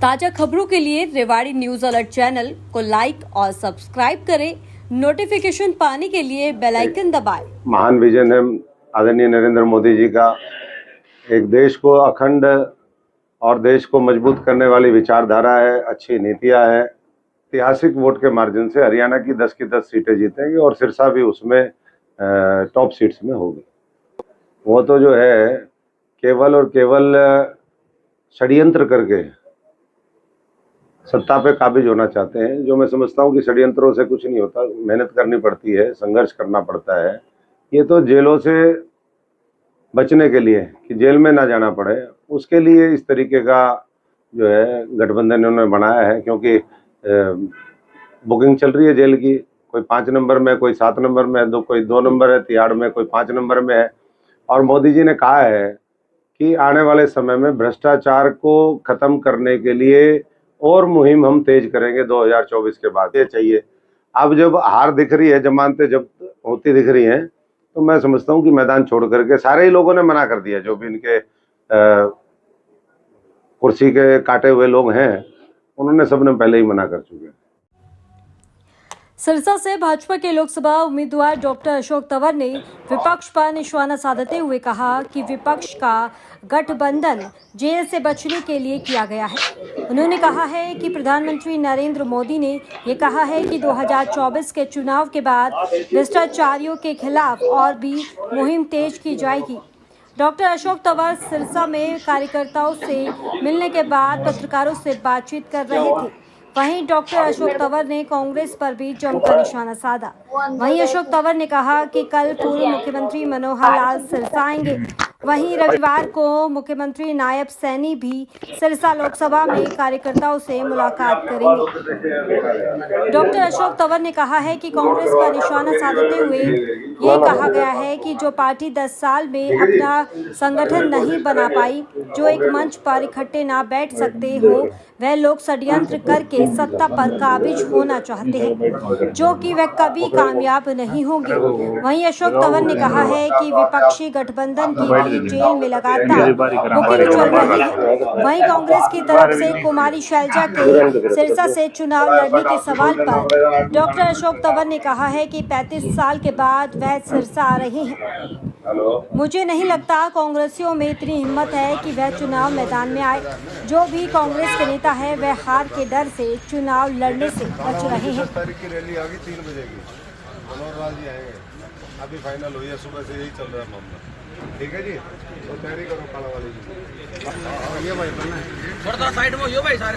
ताजा खबरों के लिए रेवाड़ी न्यूज अलर्ट चैनल को लाइक और सब्सक्राइब करें। नोटिफिकेशन पाने के लिए बेल आइकन दबाएं। महान विजन है आदरणीय नरेंद्र मोदी जी का। एक देश को अखंड और देश को मजबूत करने वाली विचारधारा है, अच्छी नीतियां हैं। ऐतिहासिक वोट के मार्जिन से हरियाणा की 10 की 10 सीटें जीतेंगे और सिरसा भी उसमें टॉप सीट्स में होगी। वो तो जो है केवल और केवल षड्यंत्र करके सत्ता पे काबिज होना चाहते हैं, जो मैं समझता हूँ कि षड्यंत्रों से कुछ नहीं होता। मेहनत करनी पड़ती है, संघर्ष करना पड़ता है। ये तो जेलों से बचने के लिए कि जेल में ना जाना पड़े, उसके लिए इस तरीके का जो है गठबंधन इन्होंने बनाया है। क्योंकि बुकिंग चल रही है जेल की, कोई 5 नंबर में, कोई 7 नंबर में, कोई 2 नंबर है तिहाड़ में, कोई 5 नंबर में है। और मोदी जी ने कहा है कि आने वाले समय में भ्रष्टाचार को खत्म करने के लिए और मुहिम हम तेज करेंगे 2024 के बाद। ये चाहिए। अब जब हार दिख रही है, जमानतें जब होती दिख रही हैं, तो मैं समझता हूँ कि मैदान छोड़ करके सारे ही लोगों ने मना कर दिया। जो भी इनके कुर्सी के काटे हुए लोग हैं, उन्होंने सबने पहले ही मना कर चुके हैं। सिरसा से भाजपा के लोकसभा उम्मीदवार डॉक्टर अशोक तंवर ने विपक्ष पर निशाना साधते हुए कहा कि विपक्ष का गठबंधन जेल से बचने के लिए किया गया है। उन्होंने कहा है कि प्रधानमंत्री नरेंद्र मोदी ने ये कहा है कि 2024 के चुनाव के बाद भ्रष्टाचारियों के खिलाफ और भी मुहिम तेज की जाएगी। डॉक्टर अशोक तंवर सिरसा में कार्यकर्ताओं से मिलने के बाद पत्रकारों से बातचीत कर रहे थे। वहीं डॉक्टर अशोक तंवर ने कांग्रेस पर भी जमकर निशाना साधा। वहीं अशोक तंवर ने कहा कि कल पूर्व मुख्यमंत्री मनोहर लाल सिरसा आएंगे। वहीं रविवार को मुख्यमंत्री नायब सैनी भी सिरसा लोकसभा में कार्यकर्ताओं से मुलाकात करेंगे। डॉक्टर अशोक तंवर ने कहा है कि कांग्रेस पर निशाना साधते हुए ये कहा गया है कि जो पार्टी 10 साल में अपना संगठन नहीं बना पाई, जो एक मंच पर इकट्ठे ना बैठ सकते हो, वह लोग षड्यंत्र करके सत्ता पर काबिज होना चाहते हैं, जो कि वह कभी कामयाब नहीं होंगे। वहीं अशोक तंवर ने कहा है कि विपक्षी गठबंधन की भी जेल में लगातार बुकिंग चल रही है। वहीं कांग्रेस की तरफ से कुमारी शैलजा के सिरसा से चुनाव लड़ने के सवाल पर डॉक्टर अशोक तंवर ने कहा है कि 35 साल के बाद वह सिरसा आ रहे हैं। मुझे नहीं लगता कांग्रेसियों में इतनी हिम्मत है कि वह चुनाव मैदान में आए। जो भी कांग्रेस के नेता है, वह हार के डर से चुनाव लड़ने से बच रहे हैं। 10 तारीख की रैली आगे 3 बजे की मनोहर लाल जी आएंगे। अभी फाइनल हुई है, सुबह से यही चल रहा है मामला। ठीक है जी, तो तैयारी करो काला वाली जी। ये भाई थोड़ा साइड में हो भाई, सारे